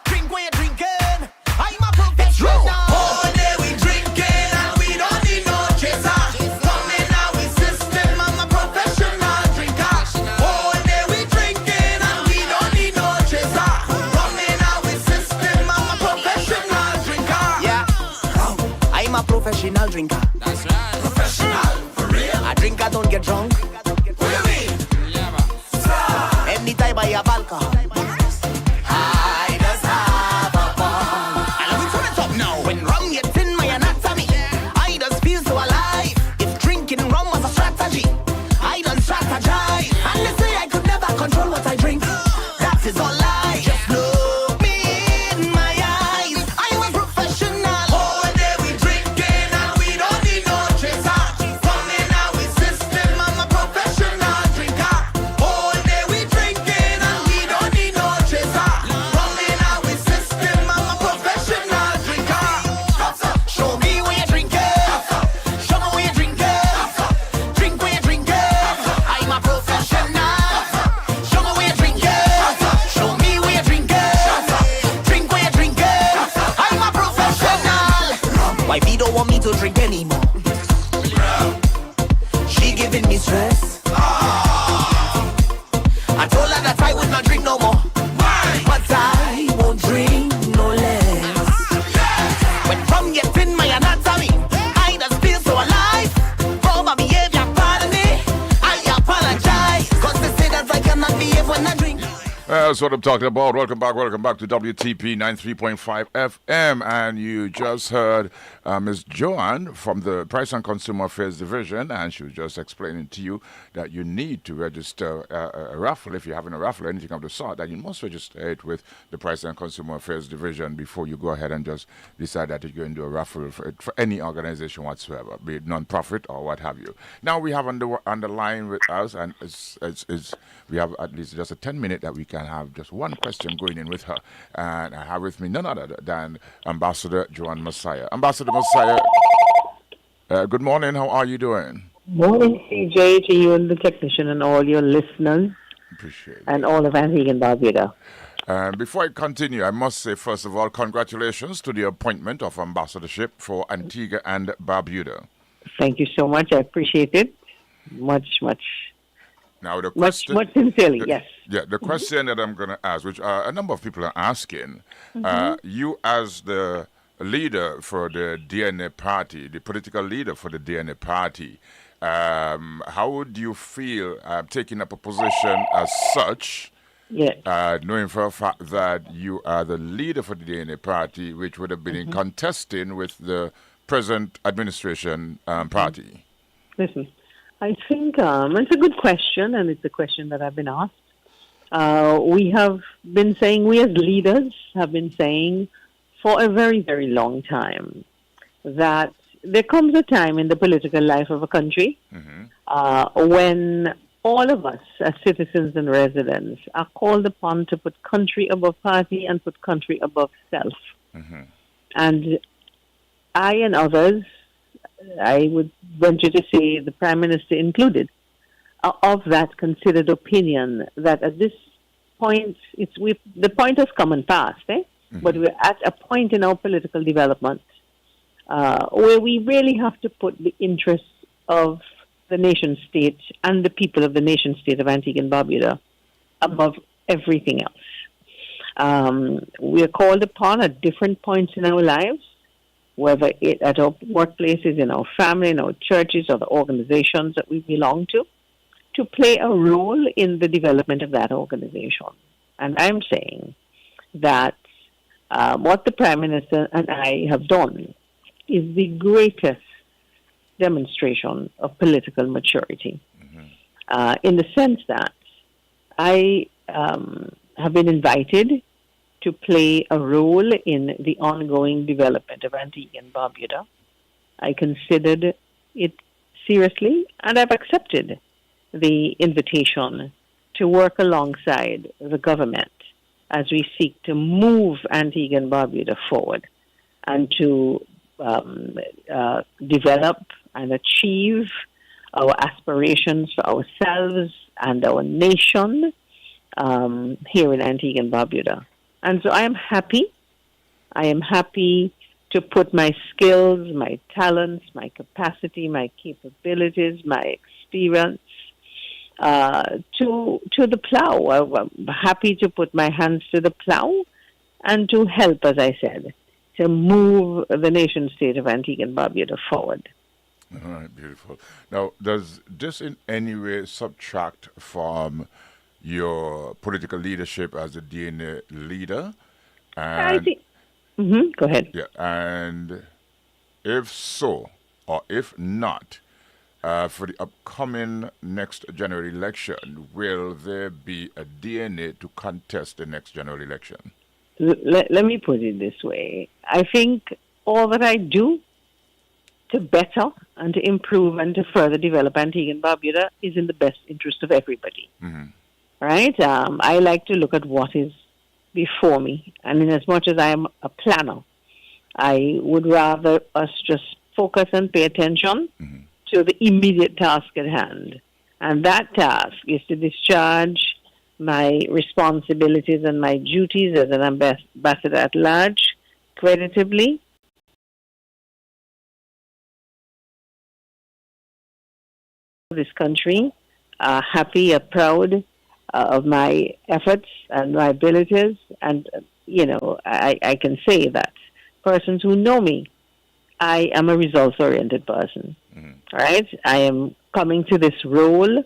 Drink where you're drinking. I'm a professional. All day we drinking and we don't need no chaser. Come in our system. I'm a professional drinker. All day we drinking and we don't need no chaser. Come in our system. drinker. That's right. Professional, for real. I drink, I don't get drunk. What do you mean? Never. Anytime I have alcohol, I just have a ball. And let me turn it up now. When rum gets in my anatomy, I just feel so alive. If drinking rum was a strategy, I done strategize. And they say I could never control what I drink. That is all lie. Just look me in my eyes. I'm a professional. All day we drinking and we don't need no chaser. Coming out with system, I'm a professional drinker. All day we drinking and we don't need no chaser. Coming out with system, I'm a professional drinker. Show me where you drinking. Show me where you drinking. Drink where you drinking. I'm a professional. Show me where you drinking. Show me where you drinking. Drink where you drinking. I'm a professional. Why we don't want me to drink anymore? She giving me stress. I told her that I would not drink no more. But I won't drink no less. When rum gets in my anatomy, I just feel so alive. For my behavior, pardon me, I apologize. Cause they say that I cannot behave when I drink. That's what I'm talking about. Welcome back to WTP 93.5 FM. And you just heard Ms. Joanne from the Price and Consumer Affairs Division, and she was just explaining to you that you need to register a raffle. If you're having a raffle or anything of the sort, that you must register it with the Price and Consumer Affairs Division before you go ahead and just decide that you're going to do a raffle for any organization whatsoever, be it non-profit or what have you. Now we have on the line with us, and we have at least just a 10-minute that we can have just one question going in with her. And I have with me none other than Ambassador Joanne Messiah. Ambassador Messiah, good morning. How are you doing? Morning, CJ, to you and the technician and all your listeners. Appreciate it. And all of Antigua and Barbuda. Before I continue, I must say, first of all, congratulations to the appointment of ambassadorship for Antigua and Barbuda. Thank you so much. I appreciate it. Much. Now, the question, much sincerely, yes. Yeah, the question that I'm going to ask, which a number of people are asking, you as the leader for the DNA party, the political leader for the DNA party, how would you feel taking up a position as such, knowing for a fact that you are the leader for the DNA party, which would have been in contesting with the present administration party? Listen, I think it's a good question, and it's a question that I've been asked. We have been saying, we as leaders have been saying for a very, very long time that there comes a time in the political life of a country when all of us as citizens and residents are called upon to put country above party and put country above self. And I and others, I would venture to say the Prime Minister included, of that considered opinion that at this point, the point has come and passed, but we're at a point in our political development where we really have to put the interests of the nation state and the people of the nation state of Antigua and Barbuda above everything else. We are called upon at different points in our lives, whether it at our workplaces, in our family, in our churches, or the organizations that we belong to play a role in the development of that organization. And I'm saying that what the Prime Minister and I have done is the greatest demonstration of political maturity, in the sense that I have been invited to play a role in the ongoing development of Antigua and Barbuda. I considered it seriously, and I've accepted the invitation to work alongside the government as we seek to move Antigua and Barbuda forward and to develop and achieve our aspirations for ourselves and our nation here in Antigua and Barbuda. And so I am happy. I am happy to put my skills, my talents, my capacity, my capabilities, my experience to the plow. I'm happy to put my hands to the plow and to help, as I said, to move the nation state of Antigua and Barbuda forward. All right, beautiful. Now, does this in any way subtract from your political leadership as a DNA leader? I think. Go ahead. Yeah, and if so, or if not, for the upcoming next general election, will there be a DNA to contest the next general election? Let me put it this way. I think all that I do to better and to improve and to further develop Antigua and Barbuda is in the best interest of everybody. Right? I like to look at what is before me. And in as much as I am a planner, I would rather us just focus and pay attention to the immediate task at hand. And that task is to discharge my responsibilities and my duties as an ambassador at large creditably. This country, happy and proud of my efforts and my abilities. And, I can say that persons who know me, I am a results-oriented person, right? I am coming to this role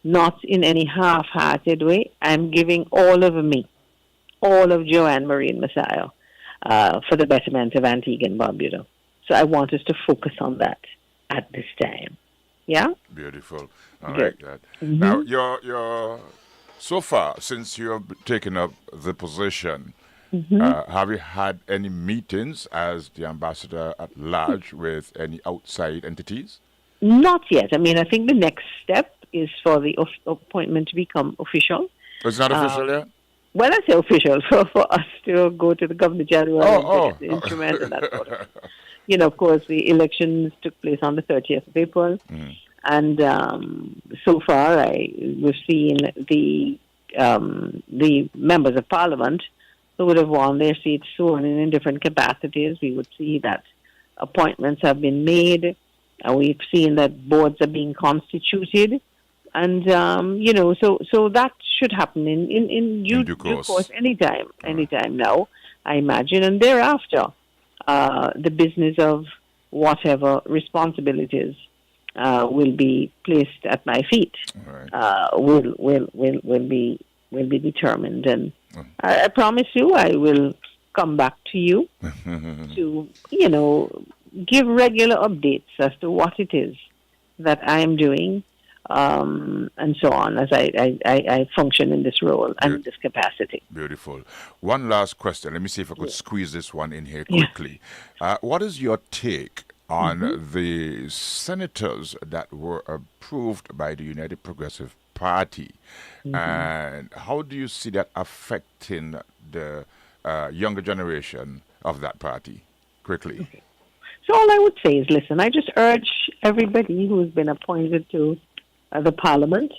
not in any half-hearted way. I'm giving all of me, all of Joanne Marie and Messiah, for the betterment of Antigua and Barbuda. So I want us to focus on that at this time. Yeah? Beautiful. I like that. Now, you're so far, since you have taken up the position, have you had any meetings as the ambassador at large with any outside entities? Not yet. I mean, I think the next step is for the appointment to become official. It's not official yet? Well, I say official, for us to go to the Governor General and get the instrument and that sort of. Of course, the elections took place on the 30th of April. And so far, we've seen the members of Parliament who would have won their seats sworn in different capacities. We would see that appointments have been made. We've seen that boards are being constituted. And, so that should happen in due course anytime now, I imagine. And thereafter, the business of whatever responsibilities will be placed at my feet. Will be determined, and I promise you, I will come back to you to give regular updates as to what it is that I am doing, and so on as I function in this role and in this capacity. Beautiful. One last question. Let me see if I could squeeze this one in here quickly. What is your take on the senators that were approved by the United Progressive Party? And how do you see that affecting the younger generation of that party? Quickly. So all I would say is, listen, I just urge everybody who has been appointed to the Parliament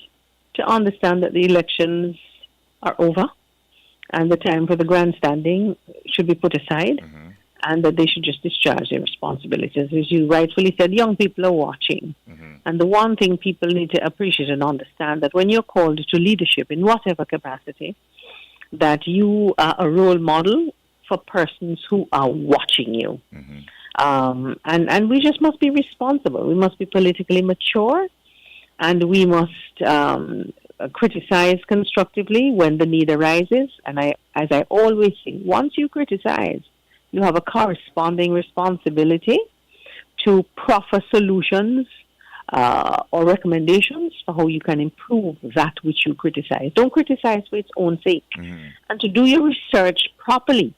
to understand that the elections are over and the time for the grandstanding should be put aside. And that they should just discharge their responsibilities. As you rightfully said, young people are watching. And the one thing people need to appreciate and understand, that when you're called to leadership in whatever capacity, that you are a role model for persons who are watching you. And we just must be responsible. We must be politically mature, and we must criticize constructively when the need arises. And as I always say, once you criticize, you have a corresponding responsibility to proffer solutions or recommendations for how you can improve that which you criticize. Don't criticize for its own sake. And to do your research properly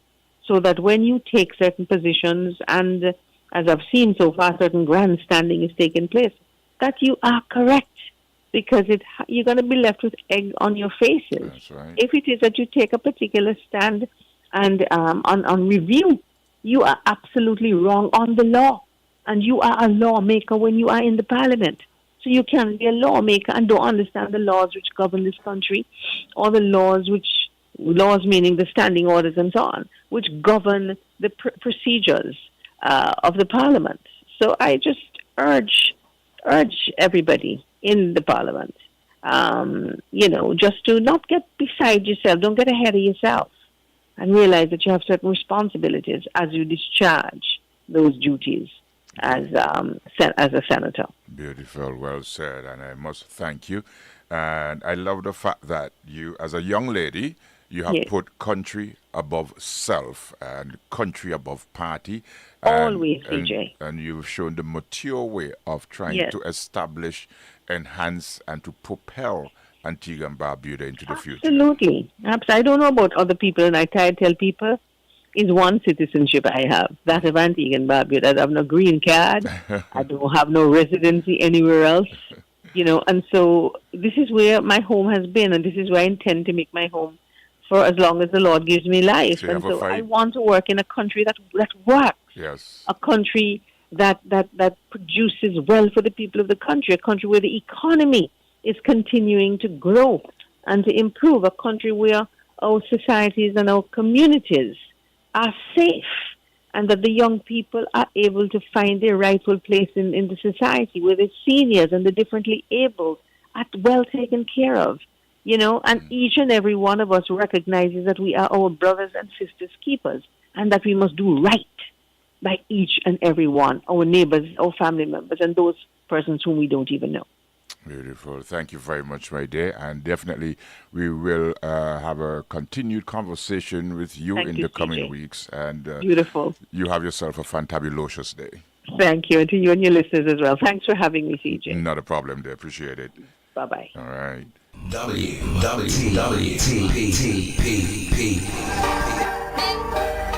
so that when you take certain positions, and as I've seen so far, certain grandstanding is taking place, that you are correct. Because you're going to be left with egg on your faces. That's right. If it is that you take a particular stand and on review, you are absolutely wrong on the law. And you are a lawmaker when you are in the Parliament. So you can't be a lawmaker and don't understand the laws which govern this country, or the laws meaning the standing orders and so on, which govern the procedures of the Parliament. So I just urge everybody in the Parliament, just to not get beside yourself. Don't get ahead of yourself. and realize that you have certain responsibilities as you discharge those duties as a senator. Beautiful, well said, and I must thank you. And I love the fact that you, as a young lady, you have put country above self and country above party. Always, CJ. And you've shown the mature way of trying to establish, enhance, and to propel Antigua and Barbuda into the future. Absolutely. I don't know about other people, and I try to tell people, is one citizenship I have, that of Antigua and Barbuda. I have no green card. I don't have no residency anywhere else. And so this is where my home has been, and this is where I intend to make my home for as long as the Lord gives me life. And so I want to work in a country that works. Yes. A country that produces well for the people of the country, a country where the economy is continuing to grow and to improve, a country where our societies and our communities are safe, and that the young people are able to find their rightful place in the society, where the seniors and the differently abled are well taken care of, and each and every one of us recognizes that we are our brothers and sisters keepers, and that we must do right by each and every one, our neighbors, our family members, and those persons whom we don't even know. Beautiful. Thank you very much, my dear. And definitely we will have a continued conversation with you in the coming weeks. And beautiful. You have yourself a fantabulous day. Thank you. And to you and your listeners as well. Thanks for having me, CJ. Not a problem, dear. Appreciate it. Bye-bye. All right.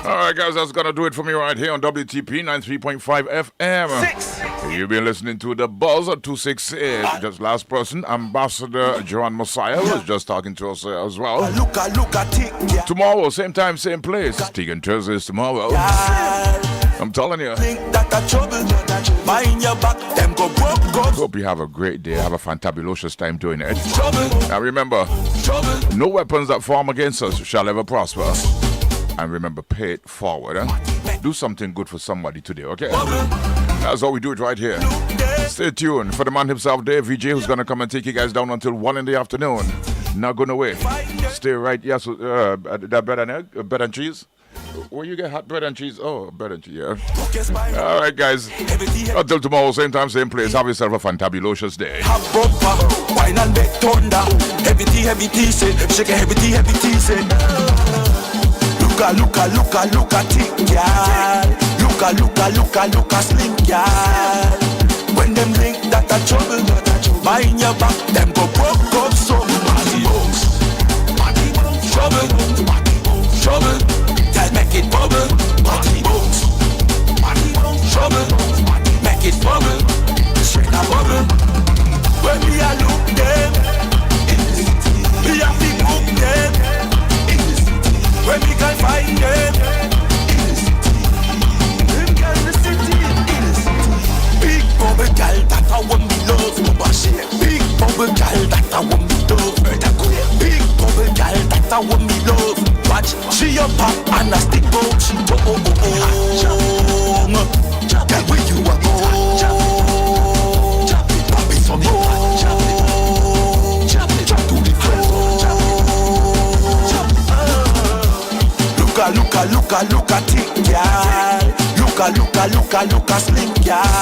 All right, guys, that's going to do it for me right here on WTP 93.5 FM. You've been listening to The Buzz at 268. Just last person, Ambassador Joan Messiah, was just talking to us as well. Tomorrow, same time, same place. Tegan Thursdays tomorrow. I'm telling you. Hope you have a great day. Have a fantabulous time doing it. Now remember, no weapons that form against us shall ever prosper. And remember, pay it forward. Do something good for somebody today, okay? That's how we do it right here. Stay tuned for the man himself, Dave VJ, who's going to come and take you guys down until 1 in the afternoon. Not going away. Stay right. Yes, that bread and egg, bread and cheese. Where you get hot bread and cheese? Oh, bread and cheese, yeah. All right, guys. Until tomorrow, same time, same place. Have yourself a fantabulous day. Wine and make thunder. Heavy tea, say. Shake a heavy tea, Look at it, girl. Look at slim, girl. When them link that a trouble, behind your back, them go broke up some body bones. Trouble, girl, make it bubble. Body bones, trouble, make it bubble. Straight a bubble. When we a look them, we have to book them. When we can find them, big bubble girl that I want me love, big bubble girl that I want me love, big bubble girl that I want me love. Watch, she a pop and a stick boat, she girl where you a go, pop it for me, drop to the floor. Look at it, girl. Look at slim, girl.